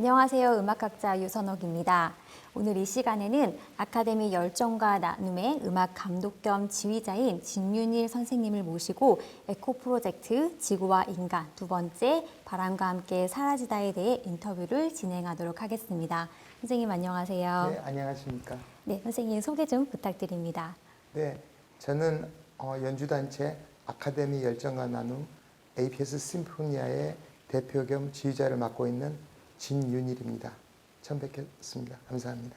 안녕하세요. 음악학자 유선옥입니다. 오늘 이 시간에는 아카데미 열정과 나눔의 음악 감독 겸 지휘자인 진윤일 선생님을 모시고 에코 프로젝트 지구와 인간 두 번째 바람과 함께 사라지다에 대해 인터뷰를 진행하도록 하겠습니다. 선생님 안녕하세요. 네, 안녕하십니까. 네, 선생님 소개 좀 부탁드립니다. 네, 저는 연주단체 아카데미 열정과 나눔 APS 심포니아의 대표 겸 지휘자를 맡고 있는 진윤일입니다. 처음 뵙겠습니다. 감사합니다.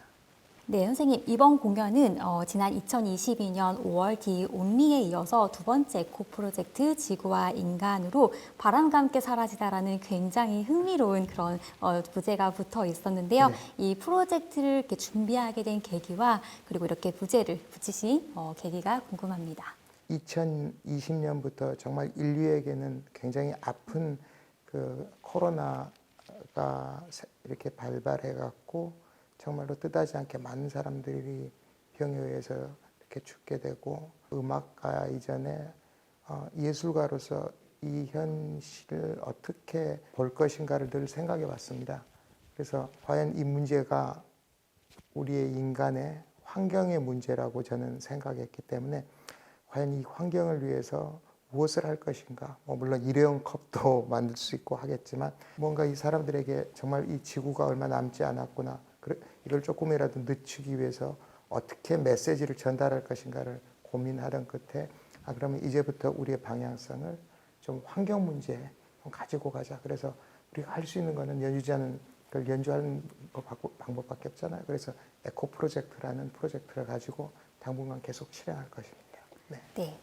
네, 선생님 이번 공연은 지난 2022년 5월 디 온리에 이어서 두 번째 에코 프로젝트 지구와 인간으로 바람과 함께 사라지다라는 굉장히 흥미로운 그런 부제가 붙어 있었는데요. 네. 이 프로젝트를 이렇게 준비하게 된 계기와 그리고 이렇게 부제를 붙이신 계기가 궁금합니다. 2020년부터 정말 인류에게는 굉장히 아픈 그 코로나가 이렇게 발발해갖고 정말로 뜻하지 않게 많은 사람들이 병에 의해서 이렇게 죽게 되고 음악가 이전에 예술가로서 이 현실을 어떻게 볼 것인가를 늘 생각해 봤습니다. 그래서 과연 이 문제가 우리의 인간의 환경의 문제라고 저는 생각했기 때문에 과연 이 환경을 위해서 무엇을 할 것인가. 물론 일회용 컵도 만들 수 있고 하겠지만 뭔가 이 사람들에게 정말 이 지구가 얼마 남지 않았구나. 이걸 조금이라도 늦추기 위해서 어떻게 메시지를 전달할 것인가를 고민하던 끝에 그러면 이제부터 우리의 방향성을 좀 환경 문제에 가지고 가자. 그래서 우리가 할 수 있는 거는 연주자는 그걸 연주하는 방법밖에 없잖아요. 그래서 에코 프로젝트라는 프로젝트를 가지고 당분간 계속 실행할 것입니다. 네. 네.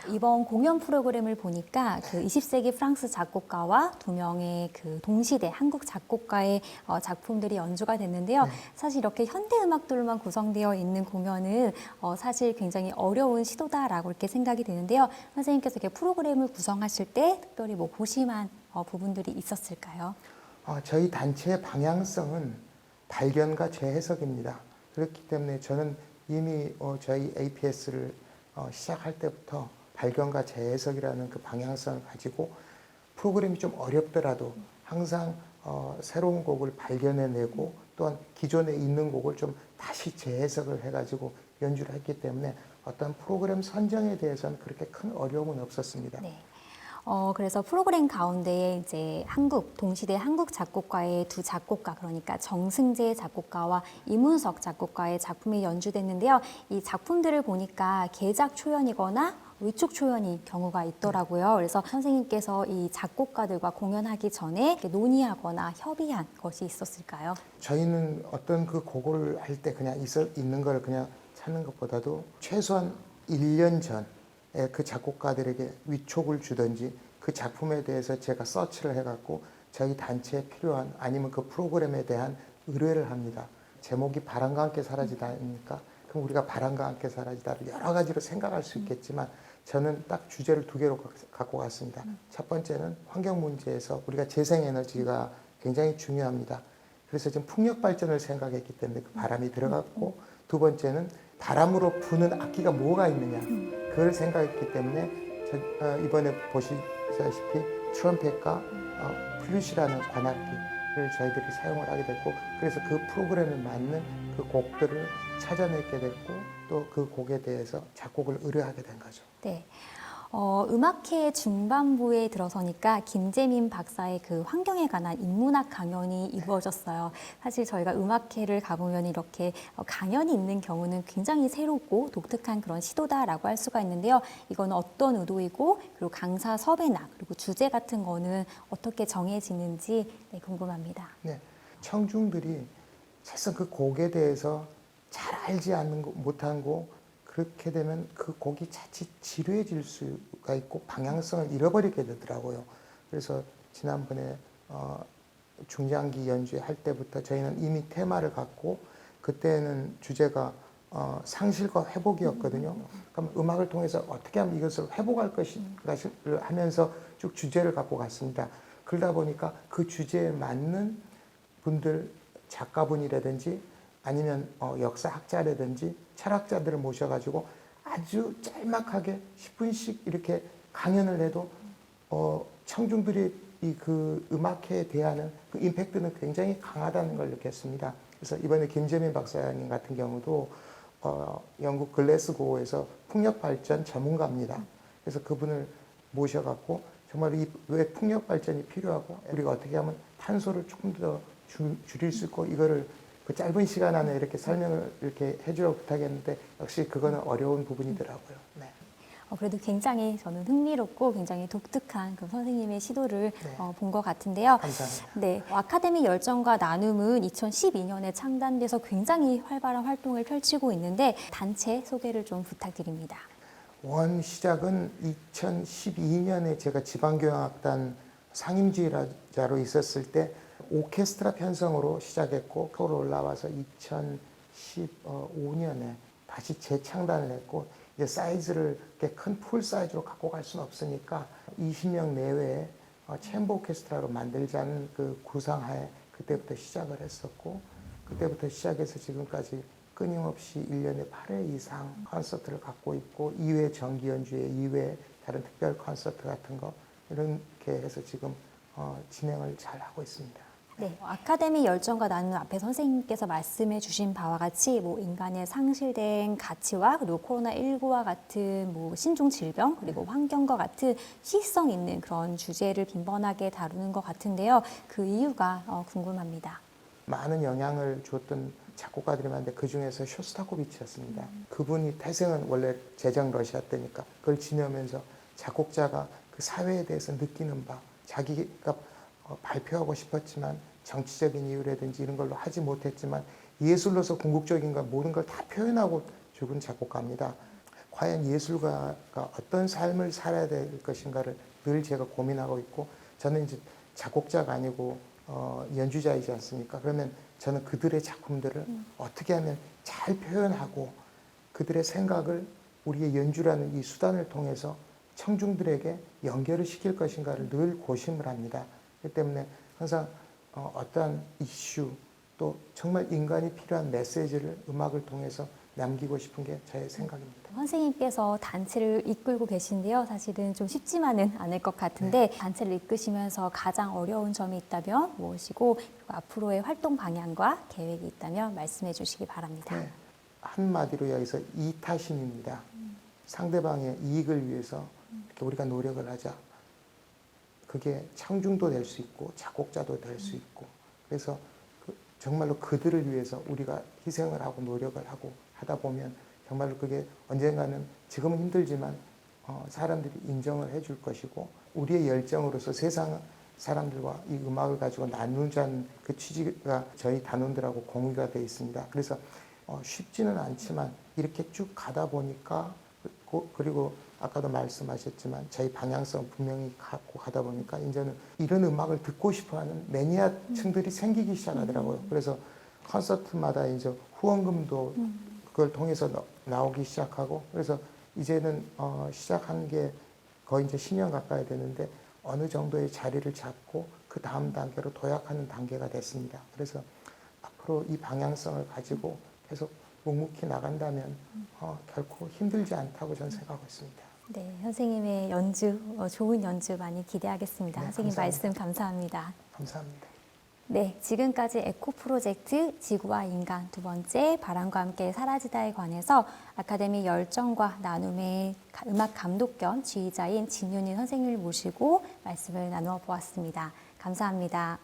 이번 공연 프로그램을 보니까 그 20세기 프랑스 작곡가와 두 명의 그 동시대 한국 작곡가의 작품들이 연주가 됐는데요. 네. 사실 이렇게 현대 음악들로만 구성되어 있는 공연은 사실 굉장히 어려운 시도다라고 이렇게 생각이 되는데요. 선생님께서 이렇게 프로그램을 구성하실 때 특별히 뭐 고심한 부분들이 있었을까요? 저희 단체의 방향성은 발견과 재해석입니다. 그렇기 때문에 저는 이미 저희 APS를 시작할 때부터 발견과 재해석이라는 그 방향성을 가지고 프로그램이 좀 어렵더라도 항상 새로운 곡을 발견해내고 또한 기존에 있는 곡을 좀 다시 재해석을 해가지고 연주를 했기 때문에 어떤 프로그램 선정에 대해서는 그렇게 큰 어려움은 없었습니다. 네. 그래서 프로그램 가운데에 이제 동시대 한국 작곡가의 두 작곡가, 그러니까 정승재 작곡가와 이문석 작곡가의 작품이 연주됐는데요. 이 작품들을 보니까 개작 초연이거나 위촉 초연인 경우가 있더라고요. 그래서 선생님께서 이 작곡가들과 공연하기 전에 논의하거나 협의한 것이 있었을까요? 저희는 어떤 그 곡을 할 때 그냥 있는 걸 그냥 찾는 것보다도 최소한 1년 전에 그 작곡가들에게 위촉을 주든지 그 작품에 대해서 제가 서치를 해갖고 저희 단체에 필요한 아니면 그 프로그램에 대한 의뢰를 합니다. 제목이 바람과 함께 사라지다니까 그럼 우리가 바람과 함께 사라지다를 여러 가지로 생각할 수 있겠지만 저는 딱 주제를 두 개로 갖고 갔습니다. 첫 번째는 환경 문제에서 우리가 재생에너지가 굉장히 중요합니다. 그래서 지금 풍력 발전을 생각했기 때문에 그 바람이 들어갔고 두 번째는 바람으로 부는 악기가 뭐가 있느냐 그걸 생각했기 때문에 이번에 보시다시피 트럼펫과 플룻이라는 관악기를 저희들이 사용을 하게 됐고 그래서 그 프로그램에 맞는 그 곡들을 찾아내게 됐고 또 그 곡에 대해서 작곡을 의뢰하게 된 거죠. 네. 음악회 중반부에 들어서니까 김재민 박사의 그 환경에 관한 인문학 강연이 이루어졌어요. 사실 저희가 음악회를 가보면 이렇게 강연이 있는 경우는 굉장히 새롭고 독특한 그런 시도다라고 할 수가 있는데요. 이건 어떤 의도이고 그리고 강사 섭외나 그리고 주제 같은 거는 어떻게 정해지는지 궁금합니다. 네, 청중들이 사실상 그 곡에 대해서 잘 알지 못한 곡 그렇게 되면 그 곡이 자칫 지루해질 수가 있고 방향성을 잃어버리게 되더라고요. 그래서 지난번에 중장기 연주할 때부터 저희는 이미 테마를 갖고 그때는 주제가 상실과 회복이었거든요. 그럼 음악을 통해서 어떻게 하면 이것을 회복할 것인가를 하면서 쭉 주제를 갖고 갔습니다. 그러다 보니까 그 주제에 맞는 분들, 작가분이라든지 아니면 역사학자라든지 철학자들을 모셔가지고 아주 짤막하게 10분씩 이렇게 강연을 해도 청중들이 이 그 음악회에 대한 그 임팩트는 굉장히 강하다는 걸 느꼈습니다. 그래서 이번에 김재민 박사님 같은 경우도 영국 글래스고에서 풍력 발전 전문가입니다. 그래서 그분을 모셔갖고 정말 왜 풍력 발전이 필요하고 우리가 어떻게 하면 탄소를 조금 더 줄일 수 있고 이거를 그 짧은 시간 안에 이렇게 설명을 이렇게 해주라고 부탁했는데 역시 그거는 어려운 부분이더라고요. 네. 그래도 굉장히 저는 흥미롭고 굉장히 독특한 그 선생님의 시도를 네. 본 것 같은데요. 감사합니다. 네, 아카데미 열정과 나눔은 2012년에 창단돼서 굉장히 활발한 활동을 펼치고 있는데 단체 소개를 좀 부탁드립니다. 원 시작은 2012년에 제가 지방교향악단 상임지휘자로 있었을 때 오케스트라 편성으로 시작했고 그걸 올라와서 2015년에 다시 재창단을 했고 이제 사이즈를 이렇게 큰 풀 사이즈로 갖고 갈 수는 없으니까 20명 내외의 챔버 오케스트라로 만들자는 그 구상하에 그때부터 시작을 했었고 그때부터 시작해서 지금까지 끊임없이 1년에 8회 이상 콘서트를 갖고 있고 2회 정기 연주회, 2회 다른 특별 콘서트 같은 거 이렇게 해서 지금 진행을 잘 하고 있습니다. 네, 아카데미 열정과 나눔 앞에 선생님께서 말씀해 주신 바와 같이 뭐 인간의 상실된 가치와 그리고 코로나19와 같은 뭐 신종 질병 그리고 환경과 같은 시의성 있는 그런 주제를 빈번하게 다루는 것 같은데요. 그 이유가 궁금합니다. 많은 영향을 줬던 작곡가들이 많은데 그 중에서 쇼스타코비치였습니다. 그분이 태생은 원래 제정 러시아 때니까 그걸 지내면서 작곡자가 그 사회에 대해서 느끼는 바 자기가 발표하고 싶었지만 정치적인 이유라든지 이런 걸로 하지 못했지만 예술로서 궁극적인 것 모든 걸 다 표현하고 죽은 작곡가입니다. 과연 예술가가 어떤 삶을 살아야 될 것인가를 늘 제가 고민하고 있고 저는 이제 작곡자가 아니고 연주자이지 않습니까? 그러면 저는 그들의 작품들을 어떻게 하면 잘 표현하고 그들의 생각을 우리의 연주라는 이 수단을 통해서 청중들에게 연결을 시킬 것인가를 늘 고심을 합니다. 그렇기 때문에 항상 어떠한 이슈 또 정말 인간이 필요한 메시지를 음악을 통해서 남기고 싶은 게 저의 생각입니다. 선생님께서 단체를 이끌고 계신데요. 사실은 좀 쉽지만은 않을 것 같은데 네. 단체를 이끄시면서 가장 어려운 점이 있다면 무엇이고 그리고 앞으로의 활동 방향과 계획이 있다면 말씀해 주시기 바랍니다. 네. 한마디로 여기서 이타심입니다. 상대방의 이익을 위해서 이렇게 우리가 노력을 하자. 그게 청중도 될 수 있고 작곡자도 될 수 있고 그래서 정말로 그들을 위해서 우리가 희생을 하고 노력을 하고 하다 보면 정말로 그게 언젠가는 지금은 힘들지만 사람들이 인정을 해줄 것이고 우리의 열정으로서 세상 사람들과 이 음악을 가지고 나누자는 그 취지가 저희 단원들하고 공유가 되어 있습니다. 그래서 쉽지는 않지만 이렇게 쭉 가다 보니까 그리고 아까도 말씀하셨지만 저희 방향성 분명히 갖고 가다 보니까 이제는 이런 음악을 듣고 싶어하는 매니아층들이 생기기 시작하더라고요. 그래서 콘서트마다 이제 후원금도 그걸 통해서 나오기 시작하고 그래서 이제는 시작한 게 거의 이제 10년 가까이 되는데 어느 정도의 자리를 잡고 그 다음 단계로 도약하는 단계가 됐습니다. 그래서 앞으로 이 방향성을 가지고 계속 묵묵히 나간다면 결코 힘들지 않다고 저는 생각하고 있습니다. 네, 선생님의 연주, 좋은 연주 많이 기대하겠습니다. 네, 선생님 감사합니다. 말씀 감사합니다. 감사합니다. 네, 지금까지 에코 프로젝트 지구와 인간 두 번째 바람과 함께 사라지다에 관해서 아카데미 열정과 나눔의 음악 감독 겸 지휘자인 진윤희 선생님을 모시고 말씀을 나누어 보았습니다. 감사합니다.